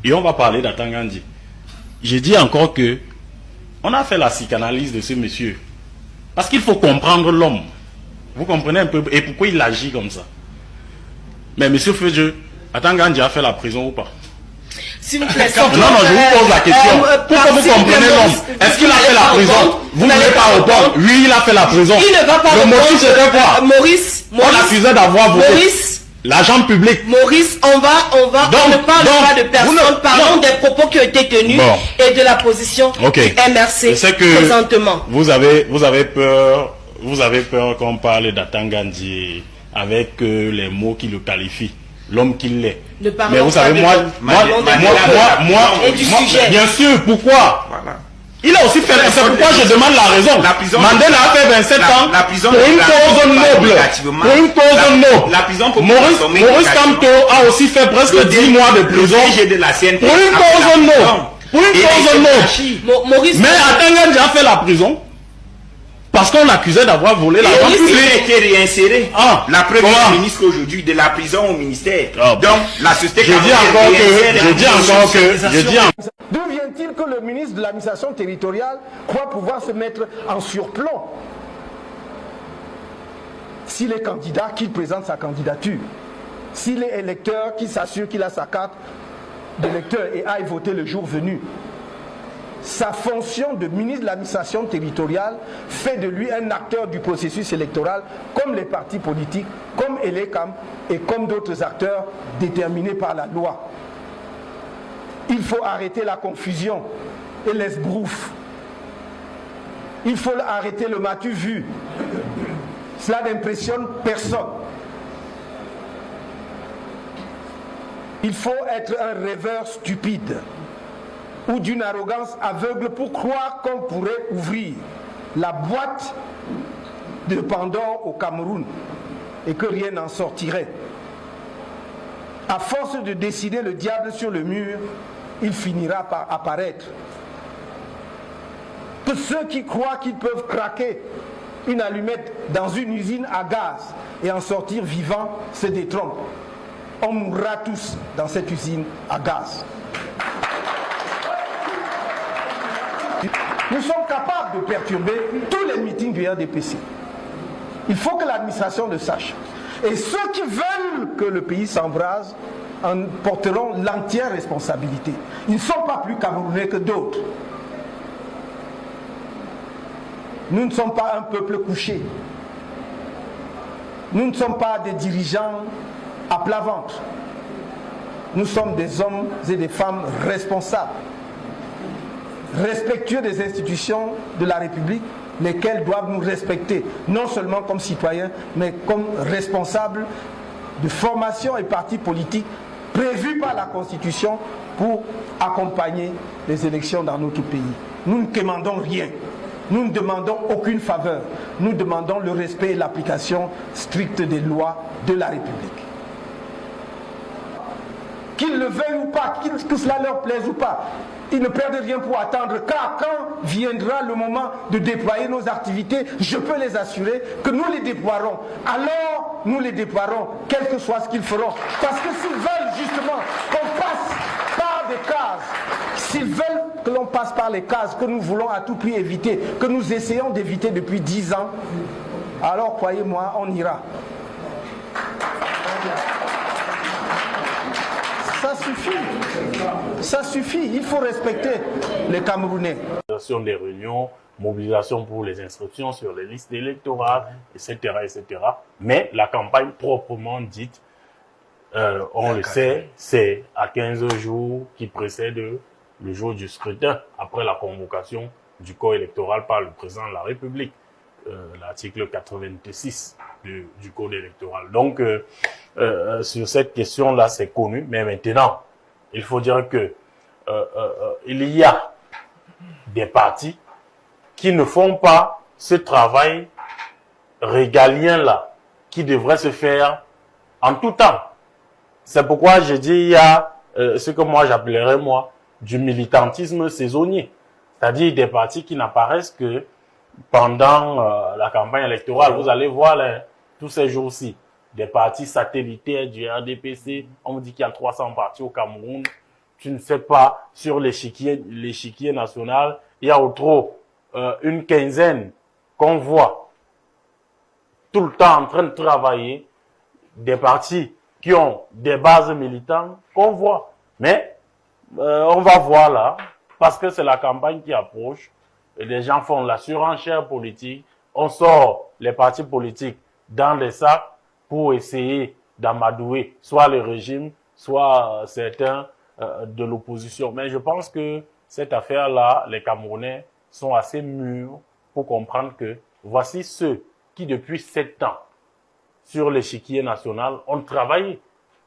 Et on va parler d'Atangandi. J'ai dit encore que on a fait la psychanalyse de ce monsieur. Parce qu'il faut comprendre l'homme. Vous comprenez un peu et pourquoi il agit comme ça. Mais monsieur Feu-Dieu, Atangandi a fait la prison ou pas? S'il vous plaît, non, je vous pose la question. Pour que vous compreniez l'homme, est-ce qu'il a fait la prison? Vous n'allez pas répondre. Oui, il a fait la prison. Il ne va pas le motif c'était quoi? Maurice, on l'accusait d'avoir volé l'argent public. Maurice, on ne parle pas de personnes, parlons des propos qui ont été tenus et de la position du MRC présentement. Vous avez peur qu'on parle d'Atangandi avec les mots qui le qualifient. L'homme qu'il est. Mais vous savez, moi, bien sûr, pourquoi? Voilà. Il a aussi fait, c'est pourquoi je demande la raison. Mandela a fait 27 ans pour une cause noble. Pour une cause noble. Maurice Kamto a aussi fait presque 10 mois de prison pour une cause noble. Pour une cause noble. Mais Atangandi a fait la prison parce qu'on l'accusait d'avoir volé l'argent public. Il a été réinséré. La première ministre aujourd'hui de la prison au ministère. Donc la société. Je dis encore que. D'où vient-il que le ministre de l'administration territoriale croit pouvoir se mettre en surplomb? S'il est candidat, qu'il présente sa candidature. S'il est électeur, qu'il s'assure qu'il a sa carte d'électeur et aille voter le jour venu. Sa fonction de ministre de l'administration territoriale fait de lui un acteur du processus électoral, comme les partis politiques, comme Elecam et comme d'autres acteurs déterminés par la loi. Il faut arrêter la confusion et l'esbrouf. Il faut arrêter le m'as-tu vu. Cela n'impressionne personne. Il faut être un rêveur stupide ou d'une arrogance aveugle pour croire qu'on pourrait ouvrir la boîte de Pandore au Cameroun et que rien n'en sortirait. À force de décider le diable sur le mur, il finira par apparaître. Que ceux qui croient qu'ils peuvent craquer une allumette dans une usine à gaz et en sortir vivant se détrompent. On mourra tous dans cette usine à gaz. Nous sommes capables de perturber tous les meetings du RDPC. Il faut que l'administration le sache. Et ceux qui veulent que le pays s'embrase en porteront l'entière responsabilité. Ils ne sont pas plus camerounais que d'autres. Nous ne sommes pas un peuple couché. Nous ne sommes pas des dirigeants à plat ventre. Nous sommes des hommes et des femmes responsables, respectueux des institutions de la République, lesquelles doivent nous respecter, non seulement comme citoyens, mais comme responsables de formations et partis politiques prévus par la Constitution pour accompagner les élections dans notre pays. Nous ne demandons rien. Nous ne demandons aucune faveur. Nous demandons le respect et l'application stricte des lois de la République. Qu'ils le veuillent ou pas, que cela leur plaise ou pas, ils ne perdent rien pour attendre, car quand viendra le moment de déployer nos activités, je peux les assurer que nous les déploierons. Alors, nous les déploierons, quel que soit ce qu'ils feront. Parce que s'ils veulent justement qu'on passe par des cases, s'ils veulent que l'on passe par les cases que nous voulons à tout prix éviter, que nous essayons d'éviter depuis 10 ans, alors croyez-moi, on ira. Ça suffit. Ça suffit. Il faut respecter les Camerounais. Des réunions, mobilisation pour les inscriptions sur les listes électorales, etc., etc. Mais la campagne proprement dite, on le sait, c'est à 15 jours qui précèdent le jour du scrutin, après la convocation du corps électoral par le président de la République, l'article 86 du code électoral. Donc, sur cette question-là, c'est connu, mais maintenant, il faut dire que il y a des partis qui ne font pas ce travail régalien-là, qui devrait se faire en tout temps. C'est pourquoi je dis il y a ce que moi j'appellerais du militantisme saisonnier, c'est-à-dire des partis qui n'apparaissent que pendant la campagne électorale. Vous allez voir tous ces jours-ci, des partis satellitaires du RDPC. On me dit qu'il y a 300 partis au Cameroun. tu ne sais pas, sur l'échiquier national, il y a au trop une quinzaine qu'on voit tout le temps en train de travailler, des partis qui ont des bases militantes qu'on voit. Mais on va voir là, parce que c'est la campagne qui approche, et les gens font la surenchère politique, on sort les partis politiques dans des sacs pour essayer d'amadouer soit le régime, soit certains de l'opposition. Mais je pense que cette affaire-là, les Camerounais sont assez mûrs pour comprendre que voici ceux qui, depuis 7 ans, sur l'échiquier national, ont travaillé,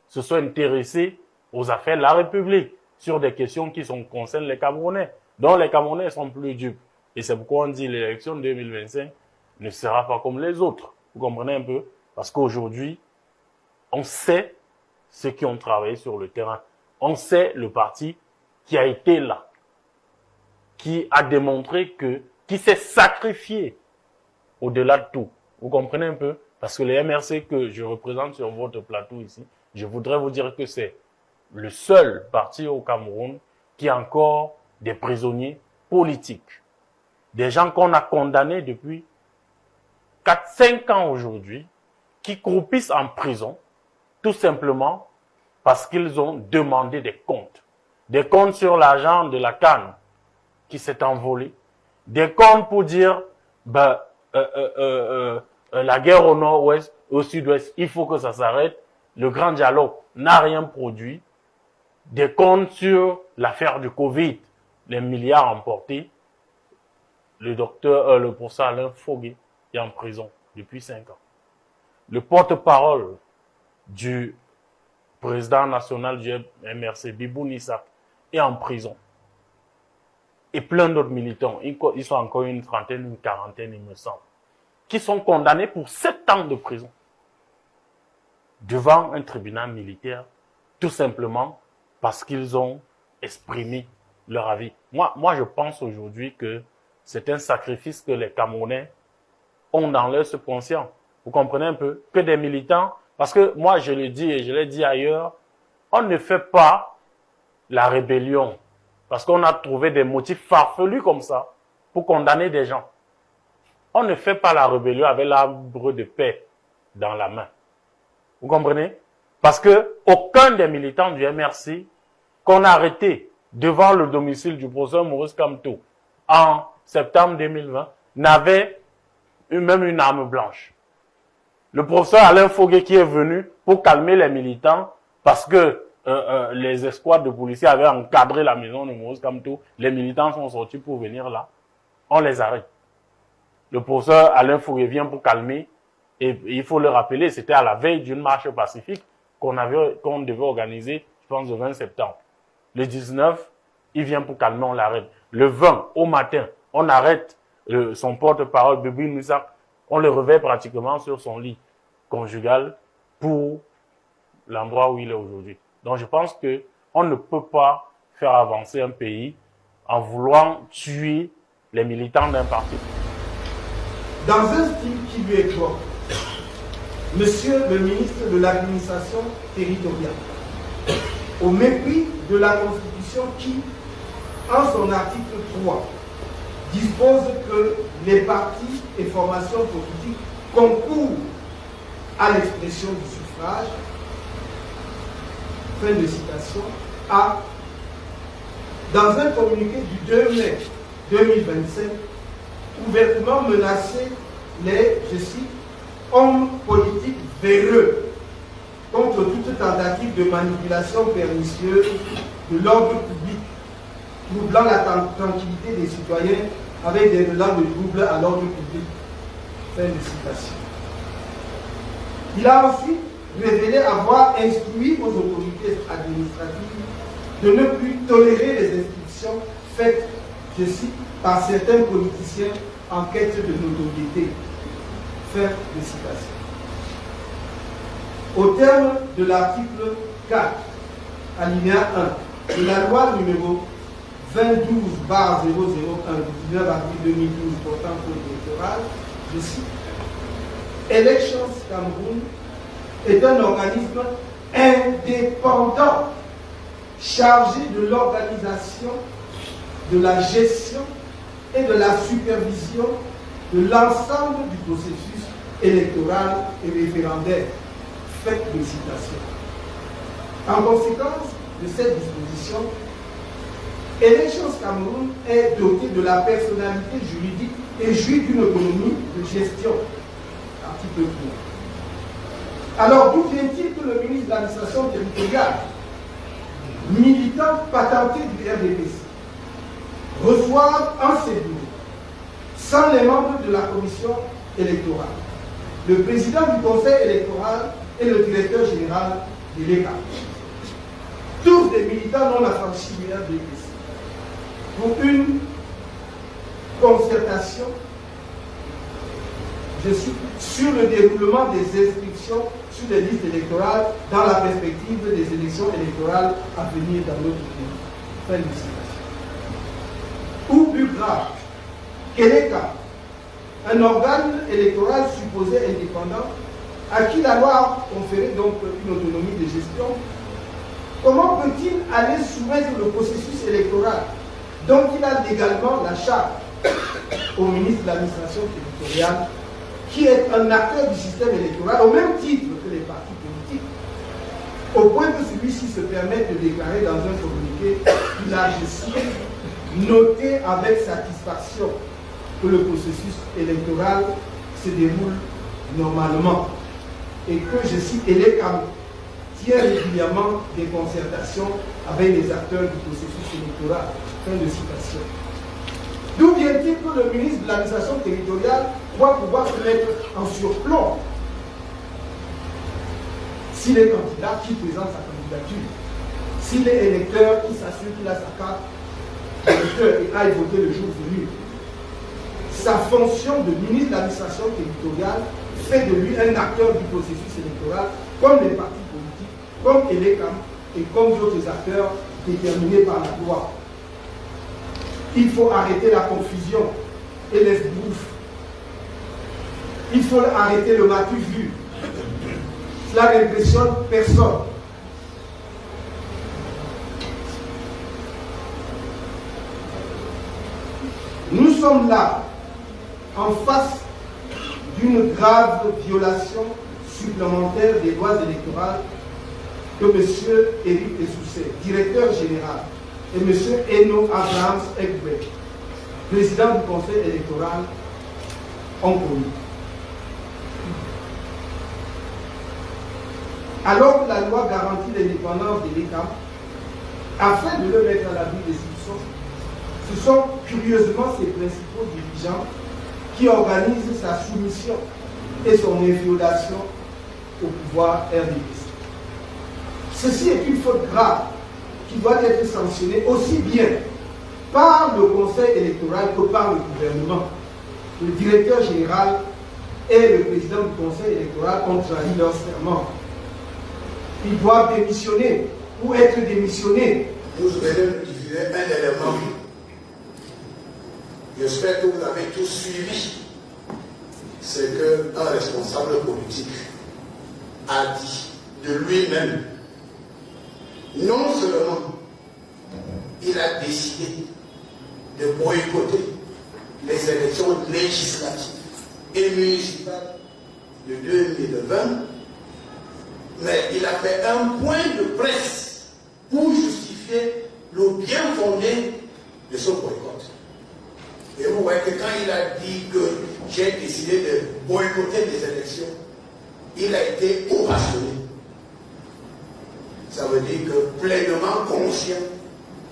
se sont intéressés aux affaires de la République, sur des questions qui concernent les Camerounais. Donc les Camerounais sont plus dupes. Et c'est pourquoi on dit l'élection 2025 ne sera pas comme les autres. Vous comprenez un peu? Parce qu'aujourd'hui, on sait ceux qui ont travaillé sur le terrain. On sait le parti qui a été là, qui a démontré qui s'est sacrifié au-delà de tout. Vous comprenez un peu? Parce que les MRC que je représente sur votre plateau ici, je voudrais vous dire que c'est le seul parti au Cameroun qui a encore des prisonniers politiques. Des gens qu'on a condamnés depuis 4-5 ans aujourd'hui, qui croupissent en prison, tout simplement parce qu'ils ont demandé des comptes. Des comptes sur l'argent de la canne qui s'est envolé. Des comptes pour dire, la guerre au nord-ouest, au sud-ouest, il faut que ça s'arrête. Le grand dialogue n'a rien produit. Des comptes sur l'affaire du Covid, les milliards emportés. Le professeur Alain Fogué est en prison depuis 5 ans. Le porte-parole du président national du MRC, Bibou Nissak, est en prison. Et plein d'autres militants, ils sont encore une trentaine, une quarantaine, il me semble, qui sont condamnés pour 7 ans de prison devant un tribunal militaire, tout simplement parce qu'ils ont exprimé leur avis. Moi, je pense aujourd'hui que c'est un sacrifice que les Camerounais ont dans leur subconscient. Vous comprenez un peu? Que des militants, parce que moi je le dis et je l'ai dit ailleurs, on ne fait pas la rébellion parce qu'on a trouvé des motifs farfelus comme ça pour condamner des gens. On ne fait pas la rébellion avec l'arbre de paix dans la main. Vous comprenez? Parce que aucun des militants du MRC qu'on a arrêté devant le domicile du professeur Maurice Kamto en septembre 2020 n'avait même une arme blanche. Le professeur Alain Fogué qui est venu pour calmer les militants parce que les escouades de policiers avaient encadré la maison de Maurice Kamto, les militants sont sortis pour venir là, on les arrête. Le professeur Alain Fogué vient pour calmer, et il faut le rappeler, c'était à la veille d'une marche pacifique qu'on devait organiser, je pense, le 20 septembre. Le 19, il vient pour calmer, on l'arrête. Le 20, au matin, on arrête son porte-parole, Bébé Nissak, on le réveille pratiquement sur son lit conjugal pour l'endroit où il est aujourd'hui. Donc je pense que on ne peut pas faire avancer un pays en voulant tuer les militants d'un parti. Dans un style qui lui est propre, Monsieur le ministre de l'administration territoriale, au mépris de la Constitution qui, en son article 3, dispose que les partis et formations politiques concourent à l'expression du suffrage, fin de citation, a, dans un communiqué du 2 mai 2025, ouvertement menacé les, je cite, hommes politiques véreux contre toute tentative de manipulation pernicieuse de l'ordre public, troublant la tranquillité des citoyens avec des relents de troubles à l'ordre public. Fin de citation. Il a aussi révélé avoir instruit aux autorités administratives de ne plus tolérer les instructions faites, je cite, par certains politiciens en quête de notoriété. Fin de citation. Au terme de l'article 4, alinéa 1 de la loi numéro 22/001 du 19 avril 2012 portant code électoral, je cite, Elections Cameroun est un organisme indépendant chargé de l'organisation, de la gestion et de la supervision de l'ensemble du processus électoral et référendaire. Faites de citation. En conséquence de cette disposition, Elections Cameroun est doté de la personnalité juridique et jouit d'une autonomie de gestion. Article 3. Alors, d'où vient-il que le ministre de l'administration territoriale, militant patenté du RDPC, reçoive en ses bureaux, sans les membres de la commission électorale, le président du conseil électoral et le directeur général de l'ECA, tous des militants non affranchis du RDPC, pour une concertation sur le déroulement des inscriptions sur les listes électorales dans la perspective des élections électorales à venir dans notre pays. Fin de citation. Ou plus grave, qu'ELECA, un organe électoral supposé indépendant, à qui la loi a conféré donc une autonomie de gestion, comment peut-il aller soumettre le processus électoral dont il a légalement la charge au ministre de l'administration territoriale, qui est un acteur du système électoral au même titre que les partis politiques, au point que celui-ci se permet de déclarer dans un communiqué qu'il a, je cite, noté avec satisfaction que le processus électoral se déroule normalement et que, je cite, ELECA tient régulièrement des concertations avec les acteurs du processus électoral. Fin de citation. D'où vient-il que le ministre de l'administration territoriale doit pouvoir se mettre en surplomb s'il est candidat, qui présente sa candidature, s'il est électeur, qui s'assure qu'il a sa carte d'électeur et aille voter le jour venu. Sa fonction de ministre de l'administration territoriale fait de lui un acteur du processus électoral, comme les partis politiques, comme ELECAM et comme d'autres acteurs déterminés par la loi. Il faut arrêter la confusion et l'esbrouf. Il faut arrêter le matu vu. Cela n'impressionne personne. Nous sommes là, en face d'une grave violation supplémentaire des lois électorales que M. Éric Essousset, directeur général, et M. Eno Abrahams Egbe, président du conseil électoral, ont commis. Alors que la loi garantit l'indépendance de l'État, afin de le mettre à l'abri des soupçons, ce sont curieusement ses principaux dirigeants qui organisent sa soumission et son inféodation au pouvoir RDPC. Ceci est une faute grave qui doit être sanctionnée aussi bien par le conseil électoral que par le gouvernement. Le directeur général et le président du conseil électoral ont trahi leur serment. Ils doivent démissionner ou être démissionnés. Nous venons de diffuser un élément. J'espère que vous avez tous suivi ce qu'un responsable politique a dit de lui-même. Non seulement il a décidé de boycotter les élections législatives et municipales de 2020, mais il a fait un point de presse pour justifier le bien fondé de son boycott. Et vous voyez que quand il a dit que j'ai décidé de boycotter les élections, il a été ovationné. Ça veut dire que pleinement conscient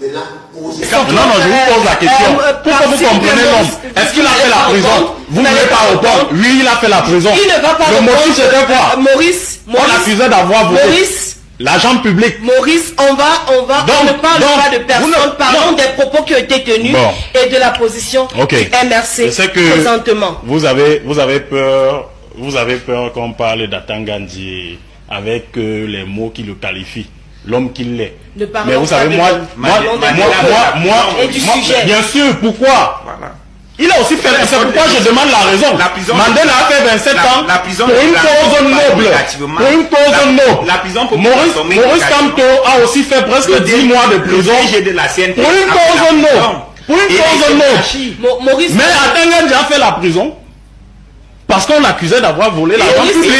de la position. Non, je vous pose la question. Pourquoi vous comprenez l'homme? Est-ce qu'il a fait la prison? Vous ne voulez pas répondre? Oui, il a fait la prison. Il ne va pas le motif c'était quoi? Maurice, on l'accusait d'avoir voté. L'agent public. Maurice, on ne parle pas de personnes, parlons des propos qui ont été tenus et de la position du MRC présentement. Vous avez peur qu'on parle d'Atangandi avec les mots qui le qualifient, l'homme qu'il est. Mais vous savez, moi, bien sûr, pourquoi? Voilà. Il a aussi fait, c'est pourquoi je demande la raison. Mandela a fait 27 ans pour une cause noble. Pour une cause noble. Maurice Kamto a aussi fait presque 10 mois de prison pour une cause noble. Pour une cause noble. Mais Atangandji a fait la prison parce qu'on l'accusait d'avoir volé l'argent public.